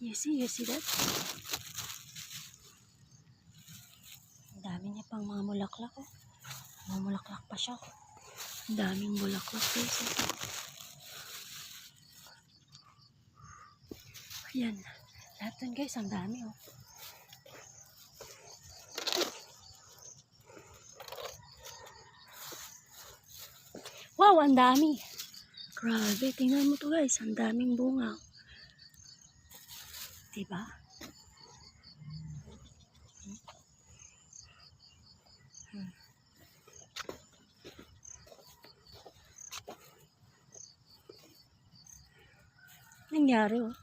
You see that? Ang dami niya pang mga mulaklak, oh. Mga mulaklak pa siya. Ang daming bulaklak, guys. Ayan. Lahat dun, guys. Ang dami, oh. Wow, ang dami. Grabe, tingnan mo to, guys. Ang daming bunga. Diba? Nangyari, oh.